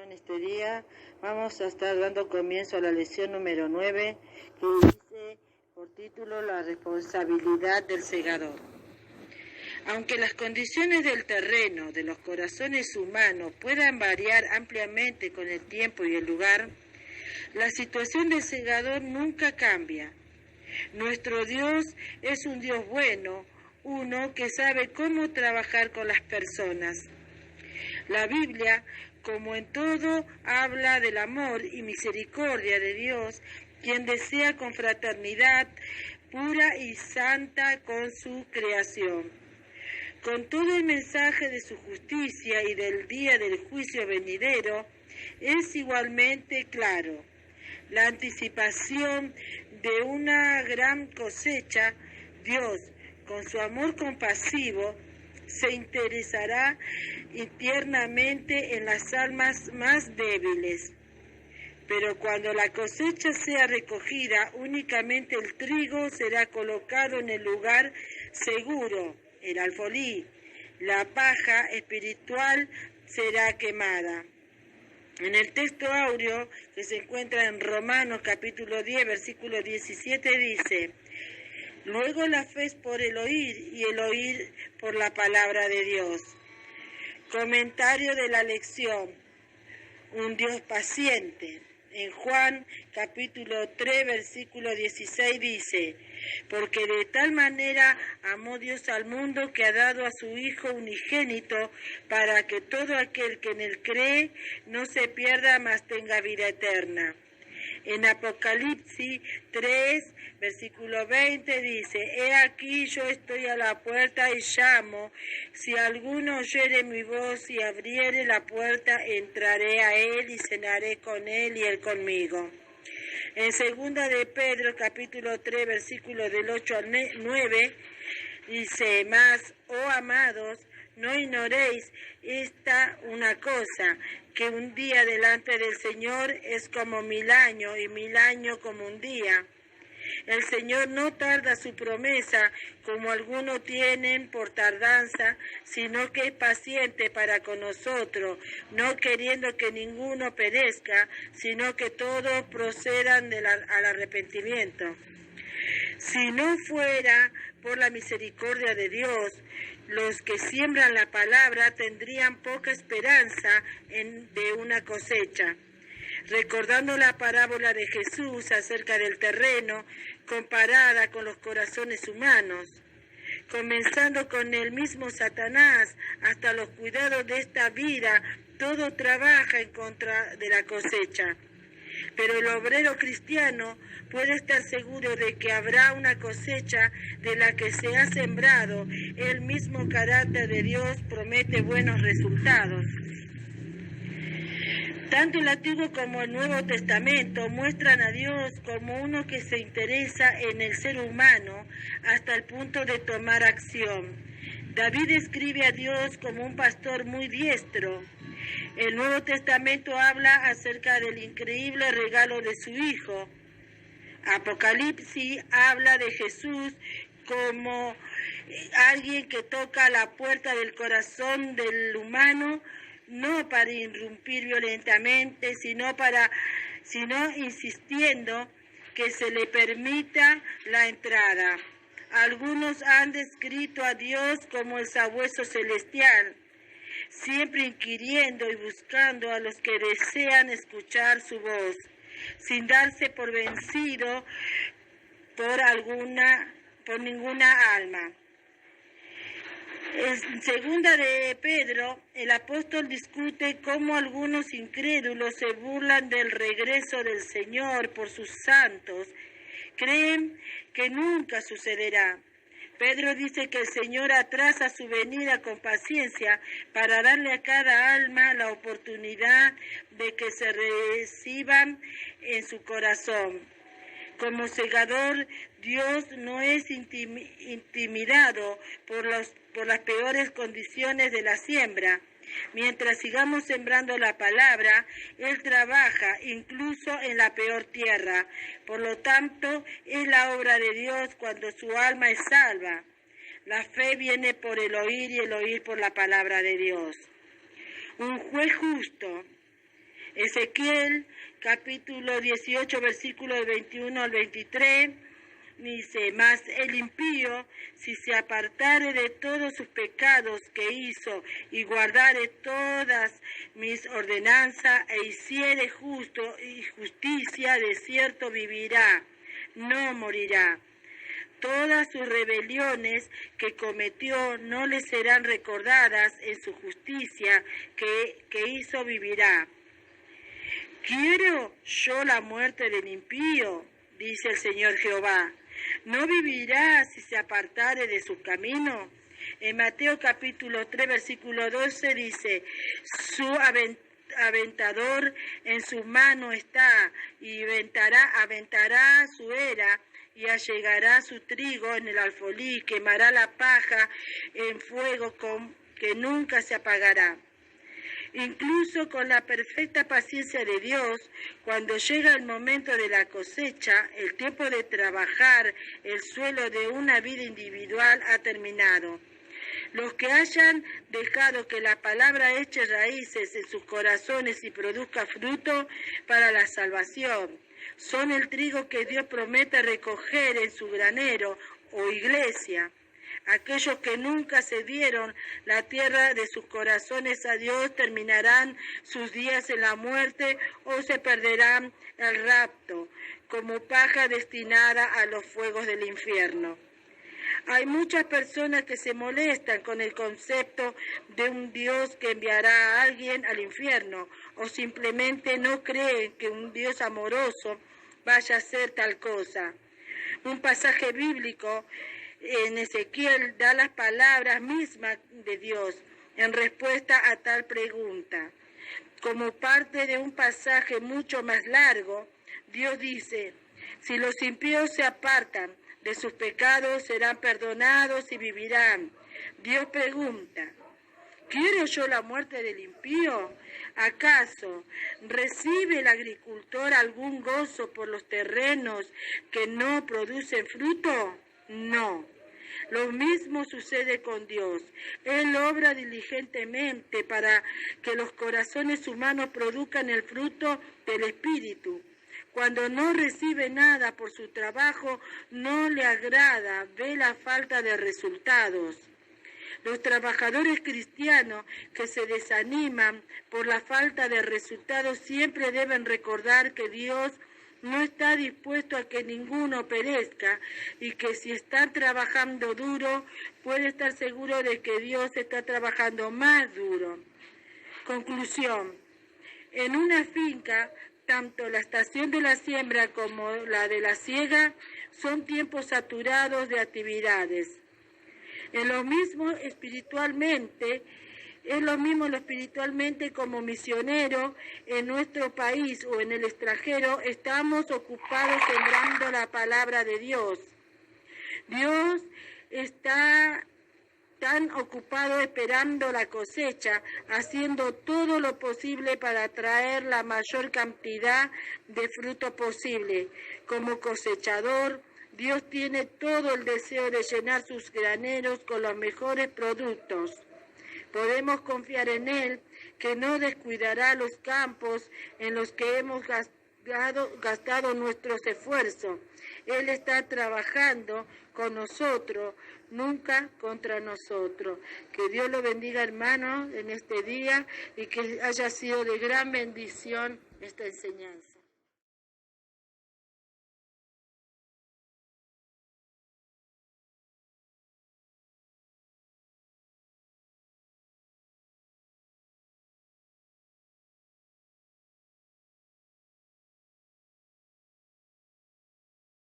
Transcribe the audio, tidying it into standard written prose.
en este día vamos a estar dando comienzo a la lección número 9, que dice por título La responsabilidad del segador. Aunque las condiciones del terreno, de los corazones humanos, puedan variar ampliamente con el tiempo y el lugar, la situación del segador nunca cambia. Nuestro Dios es un Dios bueno, uno que sabe cómo trabajar con las personas. La Biblia, como en todo, habla del amor y misericordia de Dios, quien desea con fraternidad pura y santa con su creación. Con todo el mensaje de su justicia y del día del juicio venidero, es igualmente claro. La anticipación de una gran cosecha, Dios, con su amor compasivo, se interesará tiernamente en las almas más débiles. Pero cuando la cosecha sea recogida, únicamente el trigo será colocado en el lugar seguro, el alfolí. La paja espiritual será quemada. En el texto áureo que se encuentra en Romanos capítulo 10, versículo 17 dice: luego la fe es por el oír y el oír por la palabra de Dios. Comentario de la lección: un Dios paciente. En Juan capítulo 3 versículo 16 dice: porque de tal manera amó Dios al mundo que ha dado a su Hijo unigénito para que todo aquel que en él cree no se pierda, mas tenga vida eterna. En Apocalipsis 3, versículo 20 dice: he aquí yo estoy a la puerta y llamo, si alguno oyere mi voz y abriere la puerta, entraré a él y cenaré con él y él conmigo. En segunda de Pedro, capítulo 3, versículo del 8 al 9, dice: mas, oh amados, no ignoréis esta una cosa, que un día delante del Señor es como 1000 años, y 1000 años como un día. El Señor no tarda su promesa, como algunos tienen por tardanza, sino que es paciente para con nosotros, no queriendo que ninguno perezca, sino que todos procedan al arrepentimiento. Si no fuera por la misericordia de Dios, los que siembran la palabra tendrían poca esperanza de una cosecha. Recordando la parábola de Jesús acerca del terreno, comparada con los corazones humanos, comenzando con el mismo Satanás hasta los cuidados de esta vida, todo trabaja en contra de la cosecha. Pero el obrero cristiano puede estar seguro de que habrá una cosecha de la que se ha sembrado. El mismo carácter de Dios promete buenos resultados. Tanto el Antiguo como el Nuevo Testamento muestran a Dios como uno que se interesa en el ser humano hasta el punto de tomar acción. David describe a Dios como un pastor muy diestro. El Nuevo Testamento habla acerca del increíble regalo de su Hijo. Apocalipsis habla de Jesús como alguien que toca la puerta del corazón del humano, no para irrumpir violentamente, sino insistiendo que se le permita la entrada. Algunos han descrito a Dios como el sabueso celestial, siempre inquiriendo y buscando a los que desean escuchar su voz, sin darse por vencido por ninguna alma. En segunda de Pedro, el apóstol discute cómo algunos incrédulos se burlan del regreso del Señor por sus santos. Creen que nunca sucederá. Pedro dice que el Señor atrasa su venida con paciencia para darle a cada alma la oportunidad de que se reciban en su corazón. Como segador, Dios no es intimidado por las peores condiciones de la siembra. Mientras sigamos sembrando la palabra, Él trabaja incluso en la peor tierra. Por lo tanto, es la obra de Dios cuando su alma es salva. La fe viene por el oír y el oír por la palabra de Dios. Un juez justo Ezequiel, capítulo 18, versículos 21 al 23, dice: mas el impío, si se apartare de todos sus pecados que hizo, y guardare todas mis ordenanzas, e hiciere justo y justicia, de cierto vivirá, no morirá. Todas sus rebeliones que cometió no le serán recordadas, en su justicia que hizo vivirá. ¿Quiero yo la muerte del impío?, dice el Señor Jehová. ¿No vivirá si se apartare de su camino? En Mateo capítulo 3, versículo 12 dice: su aventador en su mano está, y aventará su era, y allegará su trigo en el alfolí, quemará la paja en fuego que nunca se apagará. Incluso con la perfecta paciencia de Dios, cuando llega el momento de la cosecha, el tiempo de trabajar el suelo de una vida individual ha terminado. Los que hayan dejado que la palabra eche raíces en sus corazones y produzca fruto para la salvación, son el trigo que Dios promete recoger en su granero o iglesia. Aquellos que nunca cedieron la tierra de sus corazones a Dios terminarán sus días en la muerte o se perderán el rapto, como paja destinada a los fuegos del infierno. Hay muchas personas que se molestan con el concepto de un Dios que enviará a alguien al infierno, o simplemente no creen que un Dios amoroso vaya a hacer tal cosa. Un pasaje bíblico en Ezequiel da las palabras mismas de Dios en respuesta a tal pregunta. Como parte de un pasaje mucho más largo, Dios dice: si los impíos se apartan de sus pecados, serán perdonados y vivirán. Dios pregunta: ¿quiero yo la muerte del impío? ¿Acaso recibe el agricultor algún gozo por los terrenos que no producen fruto? No. Lo mismo sucede con Dios. Él obra diligentemente para que los corazones humanos produzcan el fruto del Espíritu. Cuando no recibe nada por su trabajo, no le agrada, ve la falta de resultados. Los trabajadores cristianos que se desaniman por la falta de resultados siempre deben recordar que Dios no está dispuesto a que ninguno perezca, y que si están trabajando duro, puede estar seguro de que Dios está trabajando más duro. Conclusión: en una finca, tanto la estación de la siembra como la de la siega son tiempos saturados de actividades. Es lo mismo espiritualmente como misionero en nuestro país o en el extranjero. Estamos ocupados sembrando la palabra de Dios. Dios está tan ocupado esperando la cosecha, haciendo todo lo posible para traer la mayor cantidad de fruto posible. Como cosechador, Dios tiene todo el deseo de llenar sus graneros con los mejores productos. Podemos confiar en Él, que no descuidará los campos en los que hemos gastado nuestros esfuerzos. Él está trabajando con nosotros, nunca contra nosotros. Que Dios lo bendiga, hermanos, en este día, y que haya sido de gran bendición esta enseñanza.